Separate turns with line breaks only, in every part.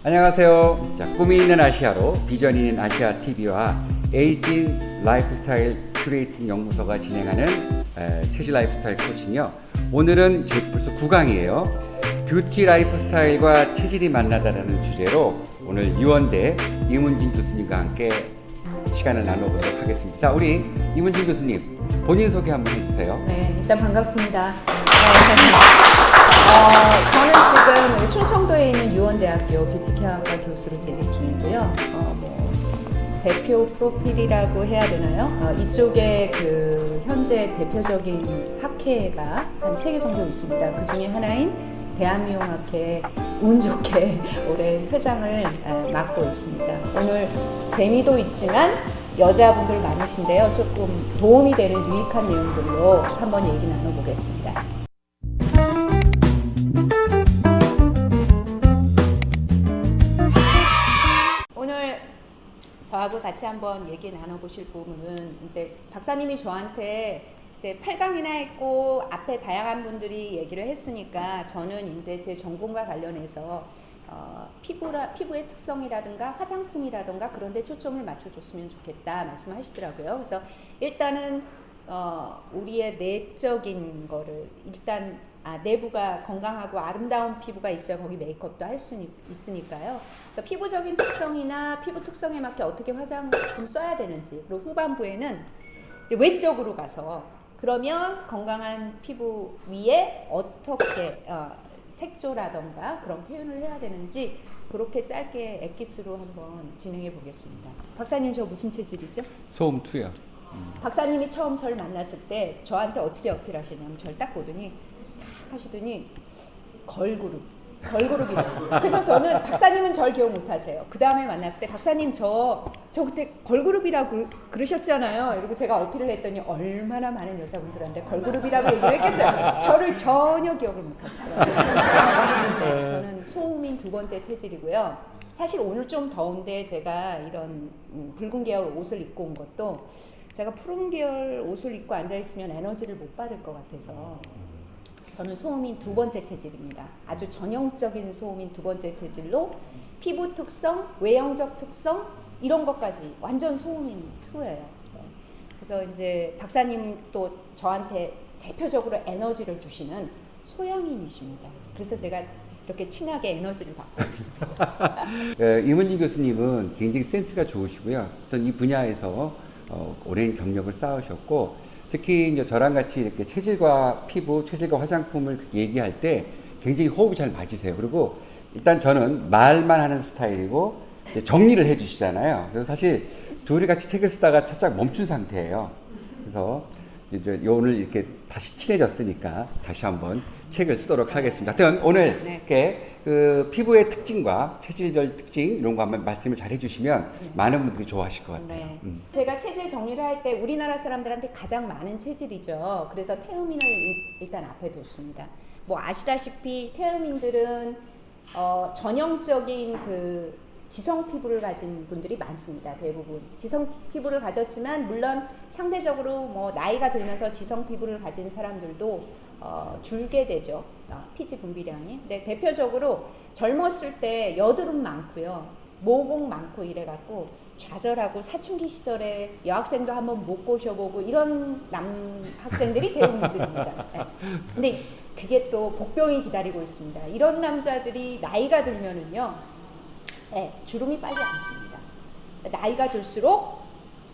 안녕하세요. 자, 꿈이 있는 아시아로 비전이 있는 아시아 TV와 에이징 라이프스타일 큐레이팅 연구소가 진행하는 체질 라이프스타일 코칭이요. 오늘은 제 벌써 9강이에요. 뷰티 라이프스타일과 체질이 만나다라는 주제로 오늘 유원대 이문진 교수님과 함께 시간을 나눠보도록 하겠습니다. 자, 우리 이문진 교수님 본인 소개 한번 해주세요.
네, 일단 반갑습니다. 저는 지금 충청도에 있는 유원대학교 뷰티케어학과 교수로 재직 중이고요. 대표 프로필이라고 해야 되나요? 이쪽에 그 현재 대표적인 학회가 한 3개 정도 있습니다. 그 중에 하나인 대한미용학회 운 좋게 올해 회장을 맡고 있습니다. 오늘 재미도 있지만 여자분들 많으신데요. 조금 도움이 되는 유익한 내용들로 한번 얘기 나눠보겠습니다. 오늘 저하고 같이 한번 얘기 나눠보실 부분은 이제 박사님이 저한테 이제 8강이나 했고 앞에 다양한 분들이 얘기를 했으니까 저는 이제 제 전공과 관련해서 피부의 특성이라든가 화장품이라든가 그런 데 초점을 맞춰줬으면 좋겠다 말씀하시더라고요. 그래서 일단은 우리의 내적인 거를 일단 내부가 건강하고 아름다운 피부가 있어야 거기 메이크업도 할 수 있으니까요. 그래서 피부적인 특성이나 피부 특성에 맞게 어떻게 화장품 써야 되는지, 그리고 후반부에는 이제 외적으로 가서 그러면 건강한 피부 위에 어떻게 색조라던가 그런 표현을 해야 되는지 그렇게 짧게 엑기스로 한번 진행해 보겠습니다. 박사님, 저 무슨 체질이죠?
소음 2요.
박사님이 처음 저를 만났을 때 저한테 어떻게 어필하셨냐면 저를 딱 보더니 탁 하시더니 걸그룹이라고. 그래서 저는 박사님은 절 기억 못하세요. 그 다음에 만났을 때 박사님 저 그때 걸그룹이라고 그러셨잖아요. 이러고 제가 어필을 했더니 얼마나 많은 여자분들한테 걸그룹이라고 얘기를 했겠어요. 저를 전혀 기억을 못하시더라고요. 네, 저는 소음인 2번째 체질이고요. 사실 오늘 좀 더운데 제가 이런 붉은 계열 옷을 입고 온 것도 제가 푸른 계열 옷을 입고 앉아있으면 에너지를 못 받을 것 같아서 저는 소음인 2번째 체질입니다. 아주 전형적인 소음인 2번째 체질로 피부 특성, 외형적 특성 이런 것까지 완전 소음인 2예요. 그래서 이제 박사님 또 저한테 대표적으로 에너지를 주시는 소양인이십니다. 그래서 제가 이렇게 친하게 에너지를 받고 있습니다.
이문진 교수님은 굉장히 센스가 좋으시고요. 어떤 이 분야에서 오랜 경력을 쌓으셨고, 특히 이제 저랑 같이 이렇게 체질과 피부, 체질과 화장품을 얘기할 때 굉장히 호흡이 잘 맞으세요. 그리고 일단 저는 말만 하는 스타일이고 이제 정리를 해주시잖아요. 그래서 사실 둘이 같이 책을 쓰다가 살짝 멈춘 상태예요. 그래서 이제 오늘 이렇게 다시 친해졌으니까 다시 한번 책을 쓰도록 하겠습니다. 하여튼 오늘 이렇게 그 피부의 특징과 체질별 특징 이런 거 한번 말씀을 잘 해주시면 많은 분들이 좋아하실 것 같아요.
네. 제가 체질 정리를 할 때 우리나라 사람들한테 가장 많은 체질이죠. 그래서 태음인을 일단 앞에 뒀습니다. 뭐 아시다시피 태음인들은 전형적인 그 지성 피부를 가진 분들이 많습니다. 대부분 지성 피부를 가졌지만 물론 상대적으로 뭐 나이가 들면서 지성 피부를 가진 사람들도 줄게 되죠. 피지 분비량이. 근데 대표적으로 젊었을 때 여드름 많고요, 모공 많고 이래갖고 좌절하고 사춘기 시절에 여학생도 한번 못 꼬셔보고 이런 남학생들이 대부분들입니다. 네. 근데 그게 또 복병이 기다리고 있습니다. 이런 남자들이 나이가 들면은요, 네, 주름이 빨리 안 집니다. 나이가 들수록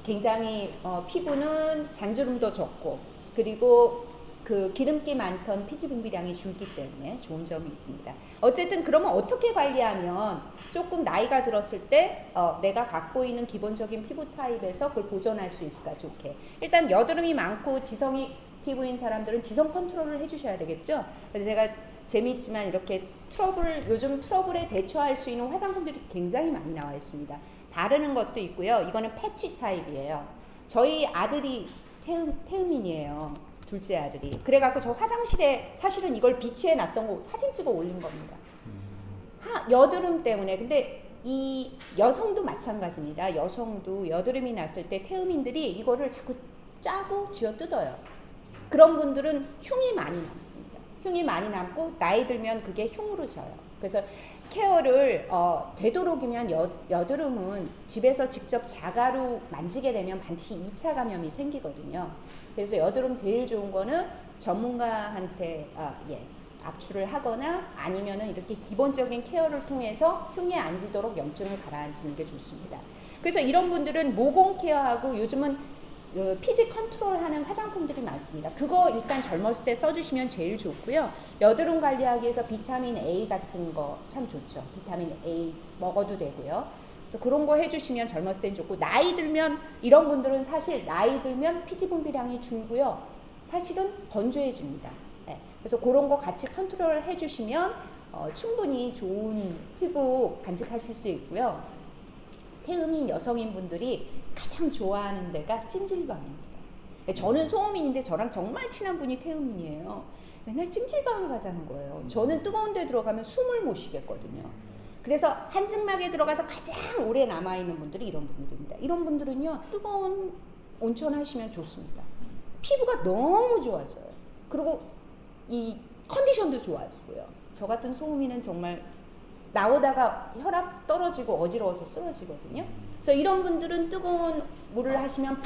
굉장히 피부는 잔주름도 적고 그리고 그 기름기 많던 피지 분비량이 줄기 때문에 좋은 점이 있습니다. 어쨌든 그러면 어떻게 관리하면 조금 나이가 들었을 때 내가 갖고 있는 기본적인 피부 타입에서 그걸 보존할 수 있을까 좋게. 일단 여드름이 많고 지성이 피부인 사람들은 지성 컨트롤을 해주셔야 되겠죠. 그래서 제가 재미있지만 이렇게 요즘 트러블에 대처할 수 있는 화장품들이 굉장히 많이 나와 있습니다. 바르는 것도 있고요. 이거는 패치 타입이에요. 저희 아들이 태음인이에요. 둘째 아들이. 그래갖고 저 화장실에 사실은 이걸 비치해 놨던 거 사진 찍어 올린 겁니다. 여드름 때문에. 근데 이 여성도 마찬가지입니다. 여성도 여드름이 났을 때 태음인들이 이거를 자꾸 짜고 쥐어 뜯어요. 그런 분들은 흉이 많이 남습니다. 흉이 많이 남고 나이 들면 그게 흉으로 져요. 그래서 케어를 되도록이면 여드름은 집에서 직접 자가로 만지게 되면 반드시 2차 감염이 생기거든요. 그래서 여드름 제일 좋은 거는 전문가한테 압출을 하거나 아니면은 이렇게 기본적인 케어를 통해서 흉에 안 지도록 염증을 가라앉히는 게 좋습니다. 그래서 이런 분들은 모공 케어하고 요즘은 피지 컨트롤하는 화장품들이 많습니다. 그거 일단 젊었을 때 써주시면 제일 좋고요. 여드름 관리하기 위해서 비타민 A 같은 거 참 좋죠. 비타민 A 먹어도 되고요. 그래서 그런 거 해주시면 젊었을 땐 좋고, 나이 들면 이런 분들은 사실 나이 들면 피지 분비량이 줄고요. 사실은 건조해집니다. 네. 그래서 그런 거 같이 컨트롤 해주시면 충분히 좋은 피부 간직하실 수 있고요. 태음인 여성인 분들이 가장 좋아하는 데가 찜질방입니다. 저는 소음인인데 저랑 정말 친한 분이 태음인이에요. 맨날 찜질방 가자는 거예요. 저는 뜨거운 데 들어가면 숨을 못 쉬겠거든요. 그래서 한증막에 들어가서 가장 오래 남아있는 분들이 이런 분들입니다. 이런 분들은요, 뜨거운 온천 하시면 좋습니다. 피부가 너무 좋아져요. 그리고 이 컨디션도 좋아지고요. 저 같은 소음인은 정말 나오다가 혈압 떨어지고 어지러워서 쓰러지거든요. 그래서 이런 분들은 뜨거운 물을 하시면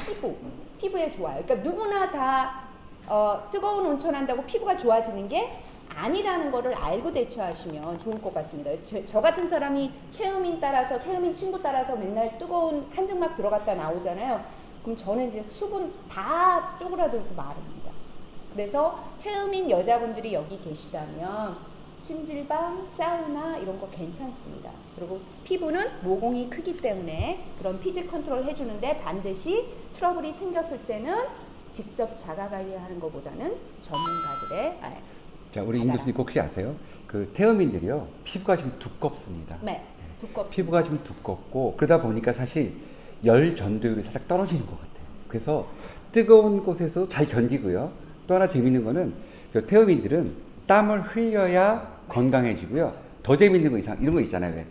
피부에 좋아요. 그러니까 누구나 다 뜨거운 온천 한다고 피부가 좋아지는 게 아니라는 거를 알고 대처하시면 좋을 것 같습니다. 저 같은 사람이 태음인 친구 따라서 맨날 뜨거운 한증막 들어갔다 나오잖아요. 그럼 저는 이제 수분 다 쪼그라들고 마릅니다. 그래서 태음인 여자분들이 여기 계시다면 찜질방, 사우나 이런 거 괜찮습니다. 그리고 피부는 모공이 크기 때문에 그런 피지 컨트롤 해주는데 반드시 트러블이 생겼을 때는 직접 자가 관리하는 것보다는 전문가들의
자, 우리 임 교수님 혹시 아세요? 그 태음인들이요, 피부가 좀 두껍습니다.
네, 두껍습니다.
피부가 좀 두껍고 그러다 보니까 사실 열 전도율이 살짝 떨어지는 것 같아요. 그래서 뜨거운 곳에서 잘 견디고요. 또 하나 재밌는 거는 저 태음인들은 땀을 흘려야 건강해지고요. 더 재밌는 거 이런 거 있잖아요. 왜?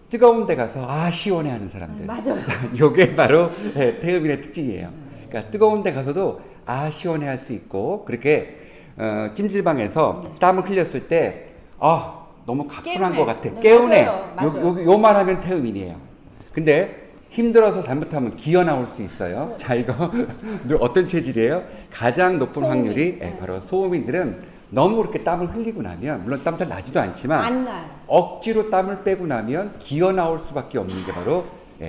뜨거운 데 가서 시원해 하는 사람들.
맞아요.
요게 바로 태음인의 특징이에요. 그러니까 뜨거운 데 가서도 시원해 할 수 있고, 그렇게 찜질방에서 땀을 흘렸을 때 너무 가뿐한 것 같아. 깨우네.
맞아요.
요만 하면 태음인이에요. 근데 힘들어서 잘못하면 기어 나올 수 있어요. 자, 이거 어떤 체질이에요? 가장 높은
소음인.
확률이 바로 소음인들은 너무 그렇게 땀을 흘리고 나면, 물론 땀 잘 나지도 않지만
안 나요.
억지로 땀을 빼고 나면 기어 나올 수밖에 없는 게 바로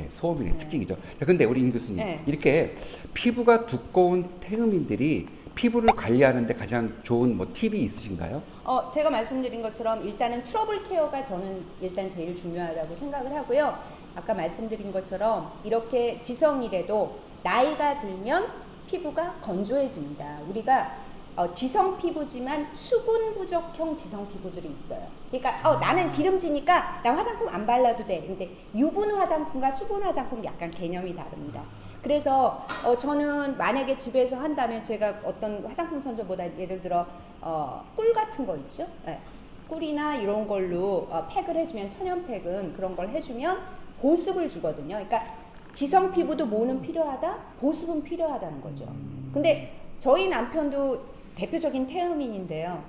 소음인의 특징이죠. 자, 근데 우리 임 교수님, 이렇게 피부가 두꺼운 태음인들이 피부를 관리하는데 가장 좋은 팁이 있으신가요?
제가 말씀드린 것처럼 일단은 트러블 케어가 저는 일단 제일 중요하다고 생각을 하고요. 아까 말씀드린 것처럼 이렇게 지성이라도 나이가 들면 피부가 건조해집니다. 우리가 지성 피부지만 수분 부족형 지성 피부들이 있어요. 그러니까 나는 기름지니까 나 화장품 안 발라도 돼. 근데 유분 화장품과 수분 화장품 약간 개념이 다릅니다. 그래서 저는 만약에 집에서 한다면 제가 어떤 화장품 선전보다 예를 들어 꿀 같은 거 있죠? 네. 꿀이나 이런 걸로 팩을 해주면, 천연팩은 그런 걸 해주면 보습을 주거든요. 그러니까 지성 피부도 뭐는 필요하다? 보습은 필요하다는 거죠. 근데 저희 남편도 대표적인 태음인인데요.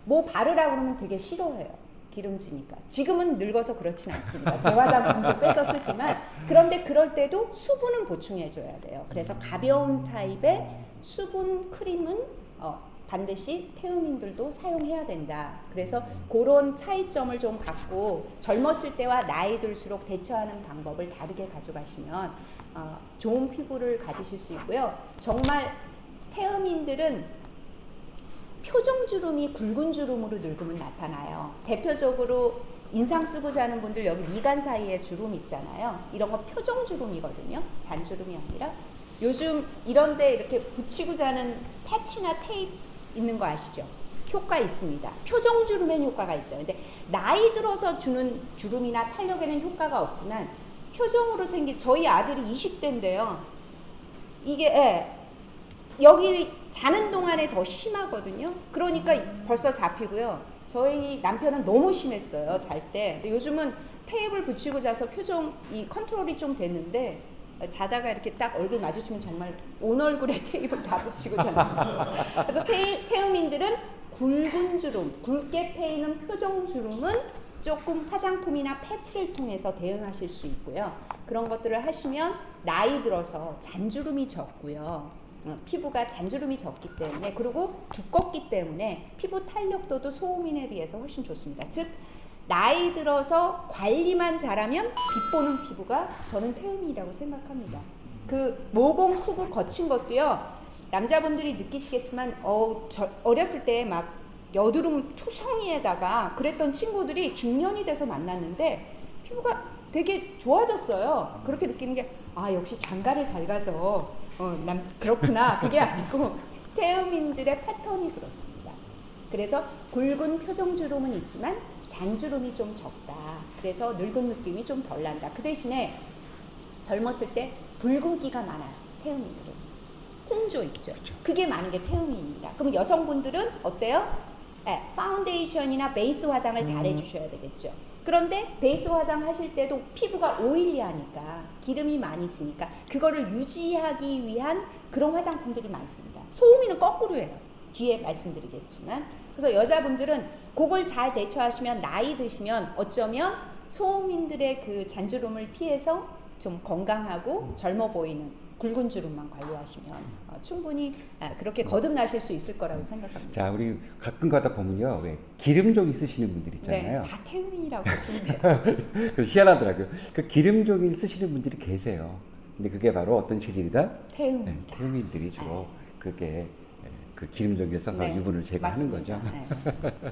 뭐 바르라고 그러면 되게 싫어해요. 기름지니까. 지금은 늙어서 그렇진 않습니다. 제 화장품도 뺏어 쓰지만, 그런데 그럴 때도 수분은 보충해줘야 돼요. 그래서 가벼운 타입의 수분 크림은 반드시 태음인들도 사용해야 된다. 그래서 그런 차이점을 좀 갖고 젊었을 때와 나이 들수록 대처하는 방법을 다르게 가져가시면 좋은 피부를 가지실 수 있고요. 정말 태음인들은 표정주름이 굵은 주름으로 늙으면 나타나요. 대표적으로 인상 쓰고 자는 분들 여기 미간 사이에 주름 있잖아요. 이런 거 표정주름이거든요. 잔주름이 아니라. 요즘 이런데 이렇게 붙이고 자는 패치나 테이프 있는 거 아시죠? 효과 있습니다. 표정주름엔 효과가 있어요. 근데 나이 들어서 주는 주름이나 탄력에는 효과가 없지만 표정으로 생긴, 저희 아들이 20대인데요. 이게 여기 자는 동안에 더 심하거든요. 그러니까 벌써 잡히고요. 저희 남편은 너무 심했어요, 잘 때. 요즘은 테이프를 붙이고 자서 표정 이 컨트롤이 좀 됐는데, 자다가 이렇게 딱 얼굴 마주치면 정말 온 얼굴에 테이프를 다 붙이고 자는 거예요. 그래서 태음인들은 굵은 주름, 굵게 패이는 표정 주름은 조금 화장품이나 패치를 통해서 대응하실 수 있고요. 그런 것들을 하시면 나이 들어서 잔주름이 적고요. 피부가 잔주름이 적기 때문에, 그리고 두껍기 때문에 피부 탄력도도 소음인에 비해서 훨씬 좋습니다. 즉 나이 들어서 관리만 잘하면 빛보는 피부가 저는 태음이라고 생각합니다. 그 모공 크고 거친 것도요, 남자분들이 느끼시겠지만 어렸을 때 막 여드름 투성이에다가 그랬던 친구들이 중년이 돼서 만났는데 피부가 되게 좋아졌어요. 그렇게 느끼는 게 역시 장가를 잘 가서 그렇구나, 그게 아니고 태음인들의 패턴이 그렇습니다. 그래서 굵은 표정주름은 있지만 잔주름이 좀 적다. 그래서 늙은 느낌이 좀 덜 난다. 그 대신에 젊었을 때 붉은기가 많아요. 태음인들은. 홍조 있죠. 그렇죠. 그게 많은 게 태음인입니다. 그럼 여성분들은 어때요? 파운데이션이나 베이스 화장을 잘 해주셔야 되겠죠. 그런데 베이스 화장 하실 때도 피부가 오일리하니까 기름이 많이 지니까 그거를 유지하기 위한 그런 화장품들이 많습니다. 소음이는 거꾸로예요. 뒤에 말씀드리겠지만. 그래서 여자분들은 그걸 잘 대처하시면 나이 드시면 어쩌면 소음인들의 그 잔주름을 피해서 좀 건강하고 젊어 보이는 굵은 주름만 관리하시면 충분히 그렇게 거듭나실 수 있을 거라고 생각합니다.
자, 우리 가끔 가다 보면요, 왜 기름종 있으시는 분들 있잖아요.
네, 다 태음인이라고 보시면 돼요.
그래서 희한하더라고요. 그 기름종이 쓰시는 분들이 계세요. 근데 그게 바로 어떤 체질이다?
태음.
네, 태음인들이 주로 그게 그 기름종을 써서
네,
유분을 제거하는
맞습니다.
거죠.
네.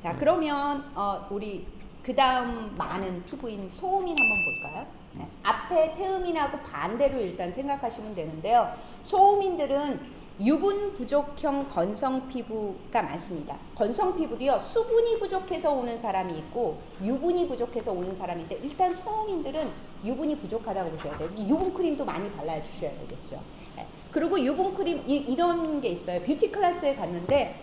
자, 그러면 우리 그 다음 많은 피부인 소음인 한번 볼까요? 네. 앞에 태음인하고 반대로 일단 생각하시면 되는데요. 소음인들은 유분 부족형 건성 피부가 많습니다. 건성 피부도요, 수분이 부족해서 오는 사람이 있고 유분이 부족해서 오는 사람인데, 일단 소음인들은 유분이 부족하다고 보셔야 돼요. 유분 크림도 많이 발라주셔야 되겠죠. 네. 그리고 유분 크림 이런 게 있어요. 뷰티 클래스에 갔는데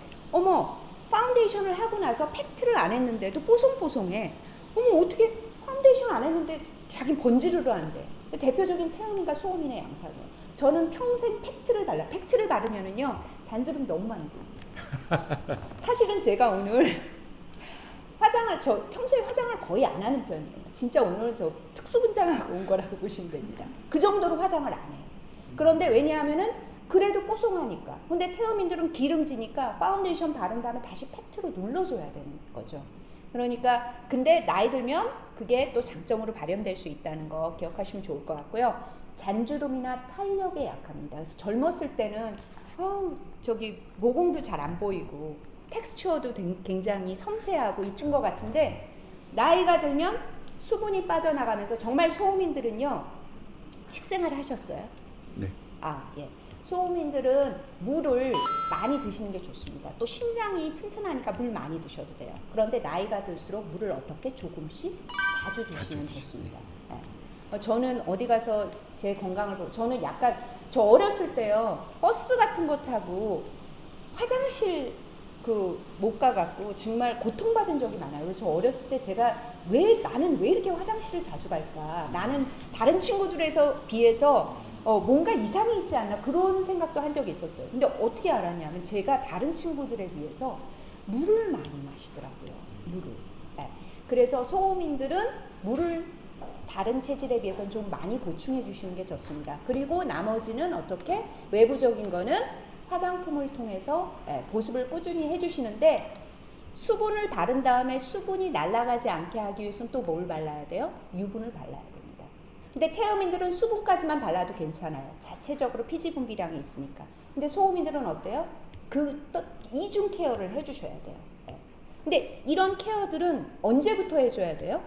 파운데이션을 하고 나서 팩트를 안 했는데도 뽀송뽀송해. 어떻게 파운데이션 안 했는데 자기 번지르르 한대. 대표적인 태음인과 소음인의 양상이에요. 저는 평생 팩트를 팩트를 바르면은요, 잔주름 너무 많이 돼요. 사실은 제가 오늘 저 평소에 화장을 거의 안 하는 편이에요. 진짜 오늘은 저 특수분장하고 온 거라고 보시면 됩니다. 그 정도로 화장을 안 해요. 그런데 왜냐하면은 그래도 뽀송하니까. 근데 태음인들은 기름지니까 파운데이션 바른 다음에 다시 팩트로 눌러줘야 되는 거죠. 그러니까 근데 나이 들면 그게 또 장점으로 발현될 수 있다는 거 기억하시면 좋을 것 같고요. 잔주름이나 탄력에 약합니다. 그래서 젊었을 때는 모공도 잘 안 보이고 텍스처도 굉장히 섬세하고 이쁜 것 같은데, 나이가 들면 수분이 빠져나가면서, 정말 소음인들은요, 식생활을 하셨어요?
네.
예. 소음인들은 물을 많이 드시는 게 좋습니다. 또 신장이 튼튼하니까 물 많이 드셔도 돼요. 그런데 나이가 들수록 물을 어떻게 조금씩 자주 드시면 좋습니다. 네. 저는 어디 가서 제 건강을 보고, 저는 약간, 저 어렸을 때요, 버스 같은 거 타고 화장실 못 가갖고 정말 고통받은 적이 많아요. 그래서 저 어렸을 때 나는 왜 이렇게 화장실을 자주 갈까? 나는 다른 친구들에서 비해서 뭔가 이상이 있지 않나, 그런 생각도 한 적이 있었어요. 근데 어떻게 알았냐면, 제가 다른 친구들에 비해서 물을 많이 마시더라고요. 물을. 네. 그래서 소음인들은 물을 다른 체질에 비해서는 좀 많이 보충해 주시는 게 좋습니다. 그리고 나머지는 어떻게? 외부적인 거는 화장품을 통해서 보습을 꾸준히 해주시는데, 수분을 바른 다음에 수분이 날아가지 않게 하기 위해서는 또 뭘 발라야 돼요? 유분을 발라야 됩니다. 근데 태음인들은 수분까지만 발라도 괜찮아요. 자체적으로 피지 분비량이 있으니까. 근데 소음인들은 어때요? 또 이중 케어를 해주셔야 돼요. 근데 이런 케어들은 언제부터 해줘야 돼요?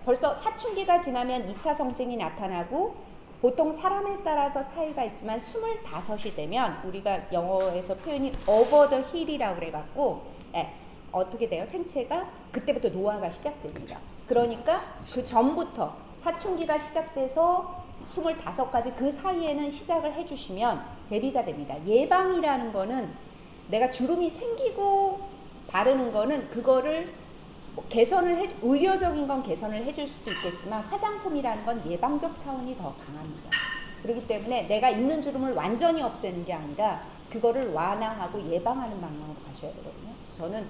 벌써 사춘기가 지나면 2차 성징이 나타나고, 보통 사람에 따라서 차이가 있지만 25이 되면, 우리가 영어에서 표현이 over the hill이라고 그래갖고, 어떻게 돼요? 생체가 그때부터 노화가 시작됩니다. 그러니까 그 전부터 사춘기가 시작돼서 25까지 그 사이에는 시작을 해주시면 대비가 됩니다. 예방이라는 거는, 내가 주름이 생기고 바르는 거는 그거를 의료적인 건 개선을 해줄 수도 있겠지만, 화장품이라는 건 예방적 차원이 더 강합니다. 그렇기 때문에 내가 있는 주름을 완전히 없애는 게 아니라 그거를 완화하고 예방하는 방향으로 가셔야 되거든요. 저는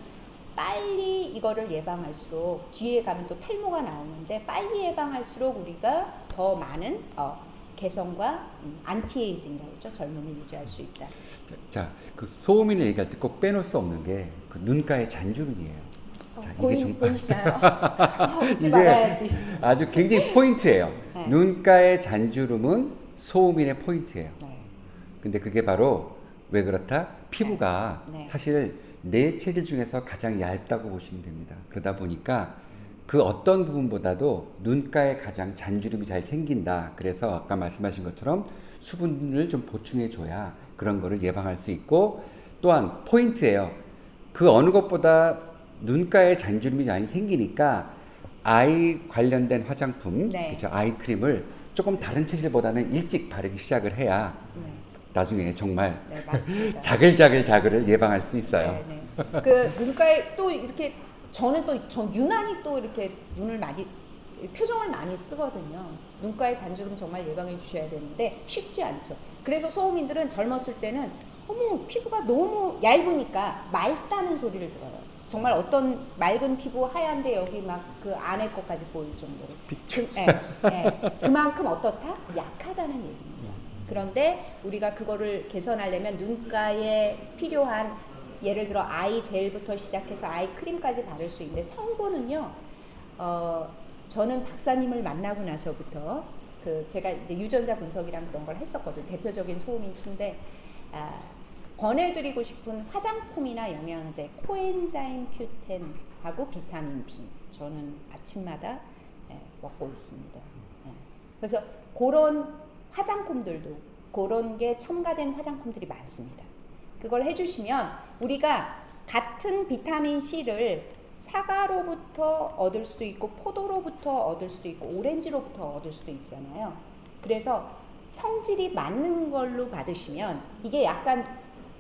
빨리 이거를 예방할수록 뒤에 가면 또 탈모가 나오는데 빨리 예방할수록 우리가 더 많은 개선과 안티에이징이라고 했죠. 젊음을 유지할 수 있다.
자, 그 소음인을 얘기할 때 꼭 빼놓을 수 없는 게 그 눈가의 잔주름이에요. 자,
보이시나요? 웃지
이게
말아야지.
아주 굉장히 포인트예요.
네.
눈가의 잔주름은 소음인의 포인트예요.
네.
근데 그게 바로 왜 그렇다? 피부가
네.
사실 내 체질 중에서 가장 얇다고 보시면 됩니다. 그러다 보니까 그 어떤 부분보다도 눈가에 가장 잔주름이 잘 생긴다. 그래서 아까 말씀하신 것처럼 수분을 좀 보충해 줘야 그런 거를 예방할 수 있고, 또한 포인트예요. 그 어느 것보다 눈가에 잔주름이 많이 생기니까 아이 관련된 화장품,
네.
그렇죠? 아이 크림을 조금 다른 체질보다는 일찍 바르기 시작을 해야
네.
나중에 정말
네, 맞습니다.
자글자글을 예방할 수 있어요.
네, 네. 그 눈가에 또 이렇게 저는 또 유난히 또 이렇게 눈을 많이 표정을 많이 쓰거든요. 눈가의 잔주름 정말 예방해 주셔야 되는데 쉽지 않죠. 그래서 소음인들은 젊었을 때는 어머 피부가 너무 얇으니까 맑다는 소리를 들어요. 정말 어떤 맑은 피부 하얀데 여기 막 그 안에 것까지 보일 정도로. 그만큼 어떻다? 약하다는 얘기입니다. 그런데 우리가 그거를 개선하려면 눈가에 필요한 예를 들어 아이 젤부터 시작해서 아이 크림까지 바를 수 있는데 성분은요. 저는 박사님을 만나고 나서부터 제가 이제 유전자 분석이랑 그런 걸 했었거든요. 대표적인 소음인 투인데 권해드리고 싶은 화장품이나 영양제 코엔자임 Q10하고 비타민 B 저는 아침마다 먹고 있습니다. 그래서 그런 화장품들도 그런 게 첨가된 화장품들이 많습니다. 그걸 해주시면 우리가 같은 비타민 C를 사과로부터 얻을 수도 있고 포도로부터 얻을 수도 있고 오렌지로부터 얻을 수도 있잖아요. 그래서 성질이 맞는 걸로 받으시면 이게 약간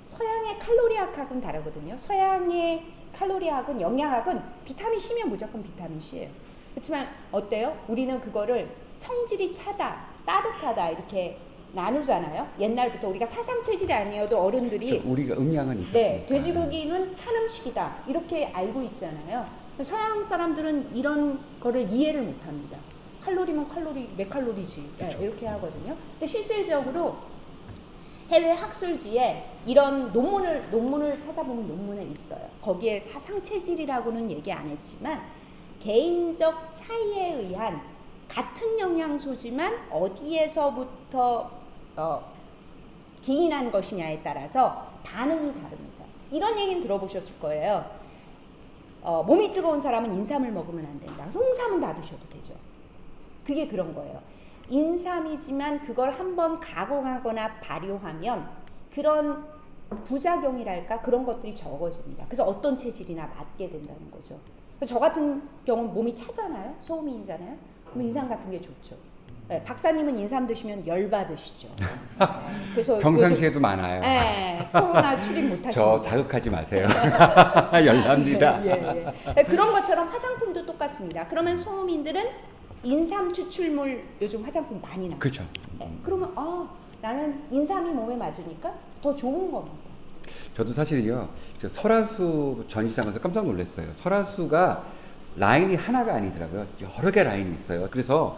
서양의 칼로리학하고는 다르거든요. 서양의 칼로리학은 영양학은 비타민 C면 무조건 비타민 C예요. 그렇지만 어때요? 우리는 그거를 성질이 차다, 따뜻하다 이렇게 나누잖아요. 옛날부터 우리가 사상 체질이 아니어도 어른들이
우리가 음양은 있었으니까.
네, 돼지고기는 찬 음식이다 이렇게 알고 있잖아요. 서양 사람들은 이런 거를 이해를 못합니다. 칼로리면 칼로리, 몇 칼로리지 이렇게 하거든요. 근데 실질적으로 해외 학술지에 이런 논문을 찾아보면 논문에 있어요. 거기에 사상 체질이라고는 얘기 안 했지만 개인적 차이에 의한 같은 영양소지만 어디에서부터 기인한 것이냐에 따라서 반응이 다릅니다. 이런 얘기는 들어보셨을 거예요. 몸이 뜨거운 사람은 인삼을 먹으면 안 된다. 홍삼은 놔두셔도 되죠. 그게 그런 거예요. 인삼이지만 그걸 한번 가공하거나 발효하면 그런 부작용이랄까 그런 것들이 적어집니다. 그래서 어떤 체질이나 맞게 된다는 거죠. 저 같은 경우는 몸이 차잖아요. 소음인이잖아요. 그럼 인삼 같은 게 좋죠. 네, 박사님은 인삼 드시면 열 받으시죠. 그래서
평상시에도 많아요.
네, 코로나 출입 못하시죠.
저 자극하지 마세요. 열납니다.
예. 그런 것처럼 화장품도 똑같습니다. 그러면 소음인들은 인삼 추출물 요즘 화장품 많이 나와요.
그렇죠.
네, 그러면 나는 인삼이 몸에 맞으니까 더 좋은 겁니다.
저도 사실요, 저 설화수 전시장 가서 깜짝 놀랐어요. 설화수가 라인이 하나가 아니더라고요. 여러 개 라인이 있어요. 그래서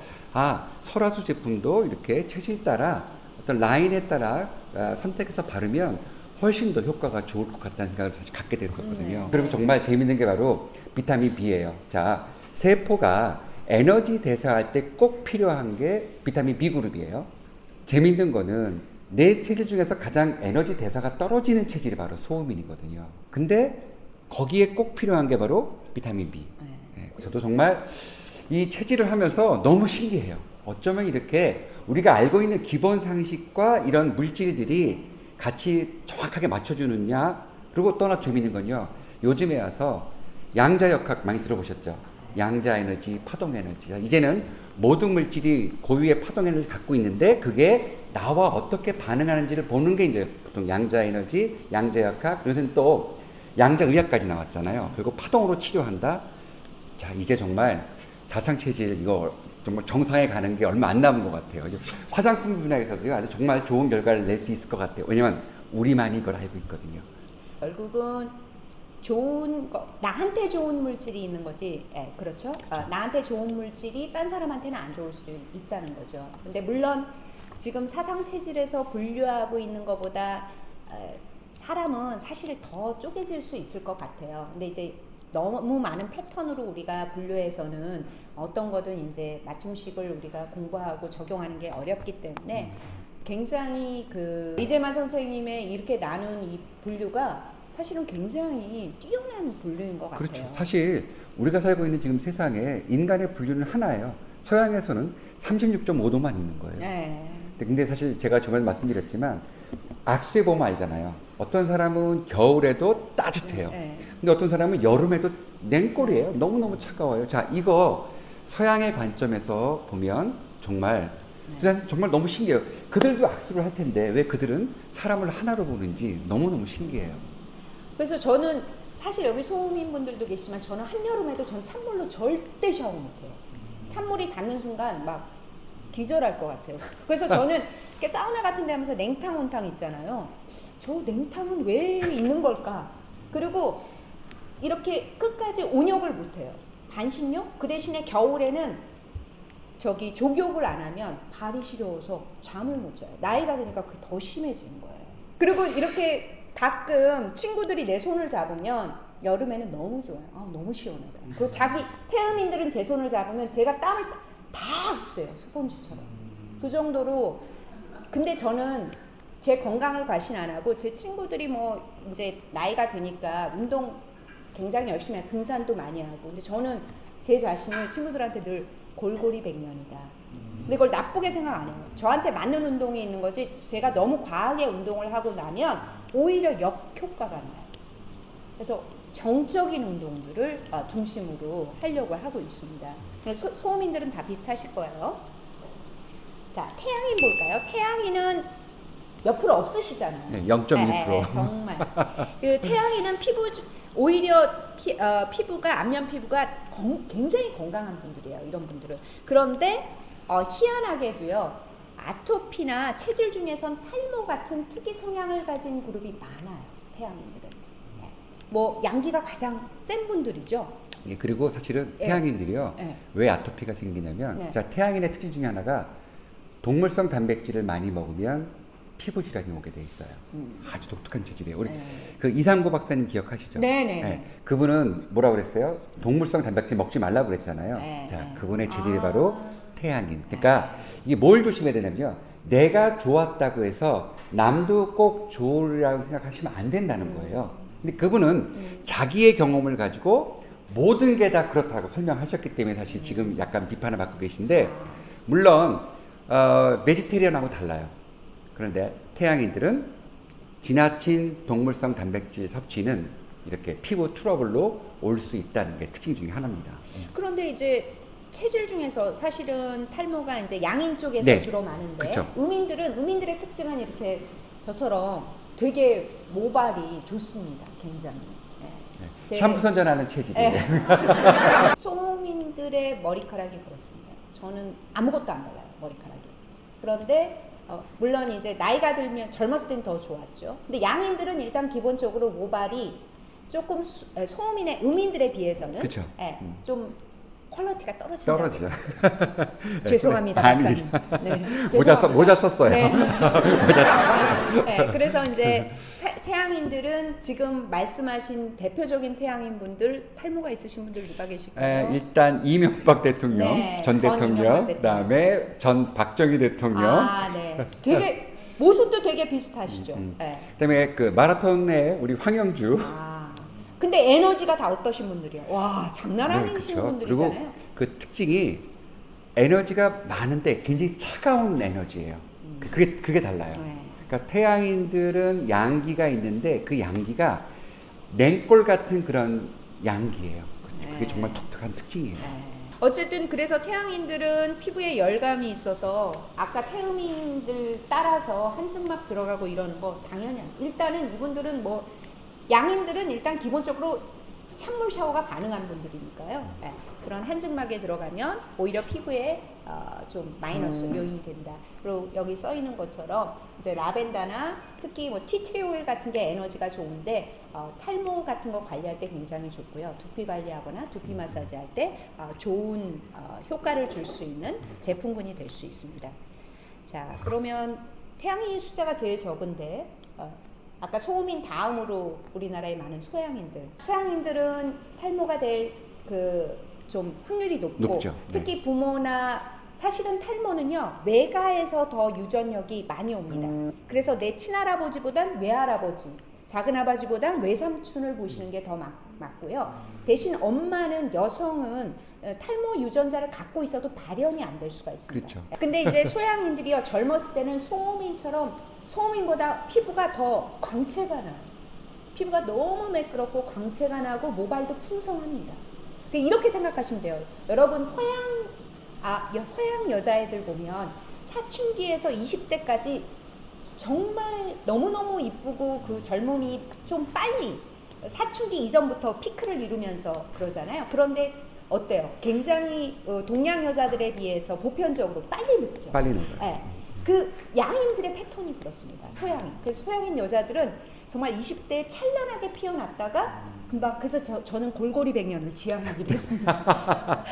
설화수 제품도 이렇게 체질 따라 어떤 라인에 따라 선택해서 바르면 훨씬 더 효과가 좋을 것 같다는 생각을 사실 갖게 됐었거든요. 그리고 정말 재밌는 게 바로 비타민 B예요. 자, 세포가 에너지 대사할 때 꼭 필요한 게 비타민 B 그룹이에요. 재밌는 거는 내 체질 중에서 가장 에너지 대사가 떨어지는 체질이 바로 소음인이거든요. 근데 거기에 꼭 필요한 게 바로 비타민 B. 네, 저도 정말 이 체질을 하면서 너무 신기해요. 어쩌면 이렇게 우리가 알고 있는 기본 상식과 이런 물질들이 같이 정확하게 맞춰주느냐. 그리고 또 하나 재밌는 건요. 요즘에 와서 양자역학 많이 들어보셨죠? 양자 에너지, 파동 에너지. 이제는 모든 물질이 고유의 파동 에너지를 갖고 있는데 그게 나와 어떻게 반응하는지를 보는 게 이제 양자 에너지, 양자역학, 요새는 또 양자의학까지 나왔잖아요. 그리고 파동으로 치료한다. 자, 이제 정말 사상체질 이거 정말 정상에 가는 게 얼마 안 남은 것 같아요. 화장품 분야에서도 아주 정말 좋은 결과를 낼 수 있을 것 같아요. 왜냐면 우리만이 이걸 알고 있거든요.
결국은 좋은 거, 나한테 좋은 물질이 있는 거지. 예, 그렇죠. 나한테 좋은 물질이 딴 사람한테는 안 좋을 수도 있다는 거죠. 근데 물론 지금 사상 체질에서 분류하고 있는 것보다 사람은 사실 더 쪼개질 수 있을 것 같아요. 근데 이제 너무 많은 패턴으로 우리가 분류해서는 어떤 거든 이제 맞춤식을 우리가 공부하고 적용하는 게 어렵기 때문에 굉장히 그 이재만 선생님의 이렇게 나눈 이 분류가 사실은 굉장히 뛰어난 분류인 것 같아요.
그렇죠. 사실 우리가 살고 있는 지금 세상에 인간의 분류는 하나예요. 서양에서는 36.5도만 있는 거예요.
네.
근데 사실 제가 저번에 말씀드렸지만 악수해 보면 알잖아요. 어떤 사람은 겨울에도 따뜻해요.
네.
근데 어떤 사람은 여름에도 냉골이에요. 너무너무 차가워요. 자, 이거 서양의 관점에서 보면 정말 정말 너무 신기해요. 그들도 악수를 할 텐데 왜 그들은 사람을 하나로 보는지 너무너무 신기해요.
그래서 저는 사실 여기 소음인분들도 계시지만 저는 한여름에도 전 찬물로 절대 샤워 못해요. 찬물이 닿는 순간 막 기절할 것 같아요. 그래서 저는 이렇게 사우나 같은 데 하면서 냉탕 온탕 있잖아요. 저 냉탕은 왜 있는 걸까? 그리고 이렇게 끝까지 온욕을 못해요. 반신욕? 그 대신에 겨울에는 저기 족욕을 안 하면 발이 시려워서 잠을 못 자요. 나이가 드니까 그게 더 심해지는 거예요. 그리고 이렇게 가끔 친구들이 내 손을 잡으면 여름에는 너무 좋아요. 너무 시원하다. 그리고 자기 태음인들은 제 손을 잡으면 제가 땀을 다 흡수해요. 스펀지처럼. 그 정도로. 근데 저는 제 건강을 과신 안 하고 제 친구들이 뭐 이제 나이가 드니까 운동 굉장히 열심히 하고 등산도 많이 하고, 근데 저는 제 자신을 친구들한테 늘 골골이 백년이다. 근데 그걸 나쁘게 생각 안 해요. 저한테 맞는 운동이 있는 거지 제가 너무 과하게 운동을 하고 나면 오히려 역효과가 나요. 그래서 정적인 운동들을 중심으로 하려고 하고 있습니다. 소음인들은 다 비슷하실 거예요. 자, 태양인 볼까요? 태양인은 몇 프로 없으시잖아요.
네, 0.1%.
네, 정말. 그 태양인은 오히려 피부가 안면 피부가 굉장히 건강한 분들이에요. 이런 분들은. 그런데 희한하게도요. 아토피나 체질 중에선 탈모 같은 특이 성향을 가진 그룹이 많아요. 태양인들은. 네. 뭐 양기가 가장 센 분들이죠.
예, 그리고 사실은 태양인들이요. 왜 아토피가 생기냐면 자, 태양인의 특징 중에 하나가 동물성 단백질을 많이 먹으면 피부 질환이 오게 돼 있어요. 아주 독특한 체질이에요. 우리 그 이상구 박사님 기억하시죠?
네네.
네. 그분은 뭐라고 그랬어요? 동물성 단백질 먹지 말라고 그랬잖아요. 자, 그분의 체질이 바로 태양인. 그러니까 이게 뭘 조심해야 되냐면요. 내가 좋았다고 해서 남도 꼭 좋으라고 생각하시면 안 된다는 거예요. 근데 그분은 자기의 경험을 가지고 모든 게 다 그렇다고 설명하셨기 때문에 사실 지금 약간 비판을 받고 계신데, 물론 베지테리언하고 달라요. 그런데 태양인들은 지나친 동물성 단백질 섭취는 이렇게 피부 트러블로 올 수 있다는 게 특징 중에 하나입니다.
그런데 이제 체질 중에서 사실은 탈모가 이제 양인 쪽에서
네.
주로 많은데,
그쵸.
음인들의 특징은 이렇게 저처럼 되게 모발이 좋습니다. 굉장히.
네. 샴푸 선전하는 체질이에요.
네. 소민들의 머리카락이 그렇습니다. 저는 아무것도 안 발라요, 머리카락이. 그런데 물론 이제 나이가 들면 젊었을 땐 더 좋았죠. 근데 양인들은 일단 기본적으로 모발이 조금 음인들에 비해서는
그쵸.
좀 퀄리티가 떨어진다.
떨어지죠.
죄송합니다,
아닙니다.
박사님. 네,
모자 썼어요.
네. 네, 그래서 이제 태양인들은 지금 말씀하신 대표적인 태양인 분들, 탈모가 있으신 분들 누가 계실까요?
일단 이명박 대통령,
네,
전 대통령, 그다음에 전 박정희 대통령.
네. 되게 모습도 되게 비슷하시죠. 네.
그다음에 그 마라톤의 우리 황영주.
근데 에너지가 다 어떠신 분들이요? 와, 장난 아니신 분들이잖아요.
그리고 그 특징이 에너지가 많은데 굉장히 차가운 에너지예요. 그게 달라요. 그러니까 태양인들은 양기가 있는데 그 양기가 냉골 같은 그런 양기예요. 그게 정말 독특한 특징이에요.
어쨌든 그래서 태양인들은 피부에 열감이 있어서 아까 태음인들 따라서 한증막 들어가고 이러는 거 당연히 일단은 이분들은 양인들은 일단 기본적으로 찬물 샤워가 가능한 분들이니까요. 그런 한증막에 들어가면 오히려 피부에 좀 마이너스 요인이 된다. 그리고 여기 써 있는 것처럼 이제 라벤더나 특히 뭐 티트리 오일 같은 게 에너지가 좋은데 탈모 같은 거 관리할 때 굉장히 좋고요. 두피 관리하거나 두피 마사지 할 때 좋은 효과를 줄 수 있는 제품군이 될 수 있습니다. 자, 그러면 태양인 숫자가 제일 적은데 아까 소음인 다음으로 우리나라에 많은 소양인들은 탈모가 될 좀 확률이
높죠.
특히
네.
부모나 사실은 탈모는요 외가에서 더 유전력이 많이 옵니다. 그래서 내 친할아버지보단 외할아버지, 작은아버지보단 외삼촌을 보시는 게 더 맞고요. 대신 엄마는 여성은 탈모 유전자를 갖고 있어도 발현이 안 될 수가 있습니다.
그렇죠.
근데 이제 소양인들이요 젊었을 때는 소음인보다 피부가 더 광채가 나요. 피부가 너무 매끄럽고 광채가 나고 모발도 풍성합니다. 이렇게 생각하시면 돼요. 여러분 서양 여자애들 보면 사춘기에서 20대까지 정말 너무너무 이쁘고 그 젊음이 좀 빨리 사춘기 이전부터 피크를 이루면서 그러잖아요. 그런데 어때요? 굉장히 동양 여자들에 비해서 보편적으로 빨리 늙죠.
빨리 늙어요.
네. 그 양인들의 패턴이 그렇습니다. 소양인. 그래서 소양인 여자들은 정말 20대에 찬란하게 피어났다가 금방 그래서 저는 골고리 백년을 지향하기로 했습니다.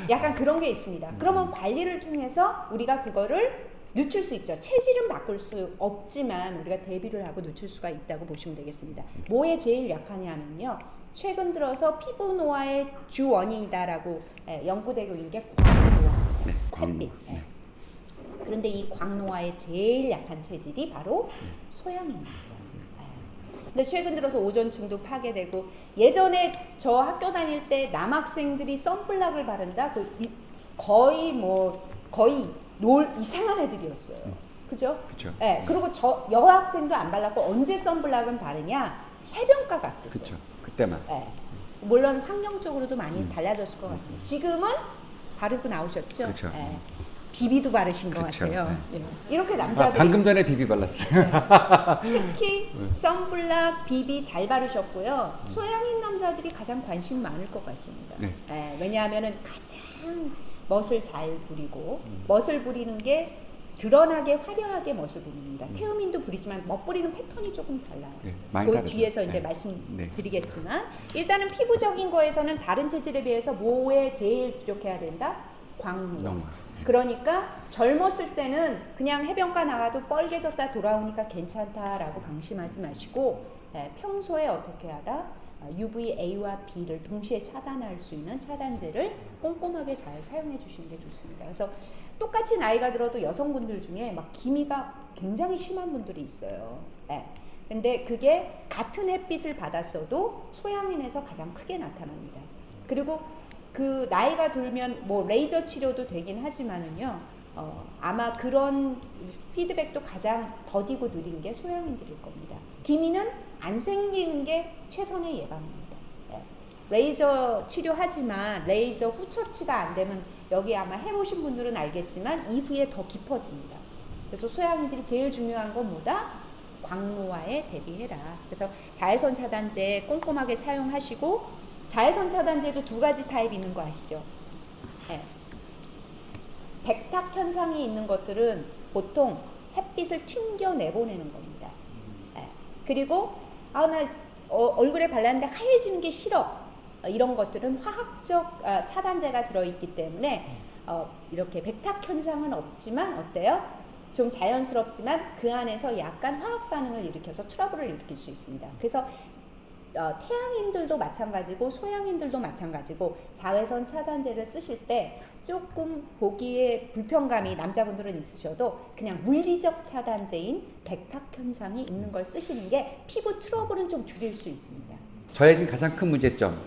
약간 그런 게 있습니다. 그러면 관리를 통해서 우리가 그거를 늦출 수 있죠. 체질은 바꿀 수 없지만 우리가 대비를 하고 늦출 수가 있다고 보시면 되겠습니다. 뭐에 제일 약하냐면요. 최근 들어서 피부 노화의 주 원인이다라고 연구되고 있는 게 광노화입니다.
네, 광노화.
햇빛. 그런데 이 광노화에 제일 약한 체질이 바로 소양입니다. 근데 최근 들어서 오존층도 파괴되고 예전에 저 학교 다닐 때 남학생들이 선블락을 바른다 거의 이상한 애들이었어요. 그죠?
그렇죠.
네, 그리고 저 여학생도 안 발랐고 언제 선블락은 바르냐? 해변가 갔을 때.
그렇죠. 그때만.
네. 물론 환경적으로도 많이 달라졌을 것 같습니다. 지금은 바르고 나오셨죠?
그렇죠.
네. 비비도 바르신 것
그렇죠.
같아요.
네.
이렇게 남자들이
방금 전에 비비 발랐어요.
특히 선블락, 비비 잘 바르셨고요. 소양인 남자들이 가장 관심 많을 것 같습니다.
네.
왜냐하면은 가장 멋을 잘 부리고 멋을 부리는 게 드러나게 화려하게 멋을 부립니다. 태음인도 부리지만 멋 부리는 패턴이 조금 달라요.
네, 많이
그
다르죠.
뒤에서 이제
네.
말씀드리겠지만 일단은 피부적인 거에서는 다른 체질에 비해서 뭐에 제일 부족해야 된다? 광노화. 그러니까 젊었을 때는 그냥 해변가 나가도 뻘개졌다 돌아오니까 괜찮다라고 방심하지 마시고 평소에 어떻게 하다 UVA와 B를 동시에 차단할 수 있는 차단제를 꼼꼼하게 잘 사용해 주시는 게 좋습니다. 그래서 똑같이 나이가 들어도 여성분들 중에 막 기미가 굉장히 심한 분들이 있어요. 근데 그게 같은 햇빛을 받았어도 소양인에서 가장 크게 나타납니다. 그리고 그 나이가 들면 뭐 레이저 치료도 되긴 하지만은요 아마 그런 피드백도 가장 더디고 느린 게 소양인들일 겁니다. 기미는 안 생기는 게 최선의 예방입니다. 레이저 치료하지만 레이저 후 처치가 안 되면 여기 아마 해보신 분들은 알겠지만 이후에 더 깊어집니다. 그래서 소양인들이 제일 중요한 건 뭐다? 광노화에 대비해라. 그래서 자외선 차단제 꼼꼼하게 사용하시고 자외선 차단제도 두 가지 타입 있는 거 아시죠? 백탁 현상이 있는 것들은 보통 햇빛을 튕겨 내보내는 겁니다. 그리고 나 얼굴에 발랐는데 하얘지는 게 싫어. 이런 것들은 화학적 차단제가 들어있기 때문에 이렇게 백탁 현상은 없지만 어때요? 좀 자연스럽지만 그 안에서 약간 화학 반응을 일으켜서 트러블을 일으킬 수 있습니다. 그래서 태양인들도 마찬가지고 소양인들도 마찬가지고 자외선 차단제를 쓰실 때 조금 보기에 불편감이 남자분들은 있으셔도 그냥 물리적 차단제인 백탁 현상이 있는 걸 쓰시는 게 피부 트러블은 좀 줄일 수 있습니다.
저의 지금 가장 큰 문제점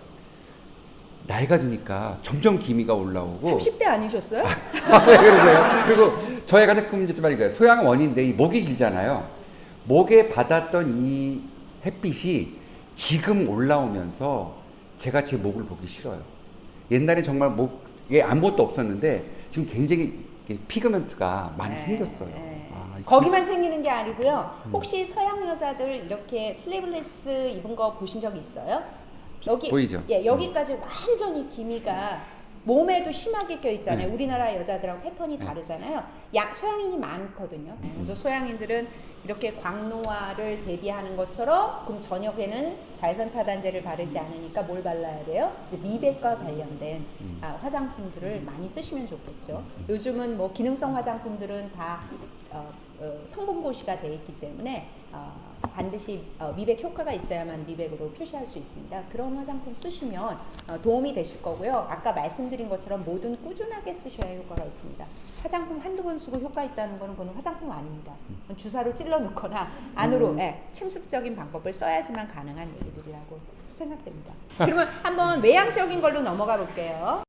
나이가 드니까 점점 기미가 올라오고
30대 아니셨어요?
왜 그러세요? 그리고 저의 가장 큰 문제점이 이거예요. 소양은 원인데 이 목이 길잖아요. 목에 받았던 이 햇빛이 지금 올라오면서 제가 제 목을 보기 싫어요. 옛날에 정말 목에 아무것도 없었는데 지금 굉장히 피그먼트가 많이 생겼어요.
거기만 생기는 게 아니고요. 혹시 서양 여자들 이렇게 슬리브레스 입은 거 보신 적 있어요? 여기
보이죠?
여기까지 완전히 기미가 몸에도 심하게 껴 있잖아요.
네.
우리나라 여자들하고 패턴이 다르잖아요. 소양인이 많거든요. 그래서 소양인들은 이렇게 광노화를 대비하는 것처럼 그럼 저녁에는 자외선 차단제를 바르지 않으니까 뭘 발라야 돼요? 이제 미백과 관련된 화장품들을 많이 쓰시면 좋겠죠. 요즘은 뭐 기능성 화장품들은 다 성분고시가 돼 있기 때문에 반드시 미백 효과가 있어야만 미백으로 표시할 수 있습니다. 그런 화장품 쓰시면 도움이 되실 거고요. 아까 말씀드린 것처럼 뭐든 꾸준하게 쓰셔야 효과가 있습니다. 화장품 한두 번 쓰고 효과 있다는 거는 그건 화장품 아닙니다. 주사로 찔러 넣거나 안으로 침습적인 방법을 써야지만 가능한 얘기들이라고 생각됩니다. 그러면 한번 외향적인 걸로 넘어가 볼게요.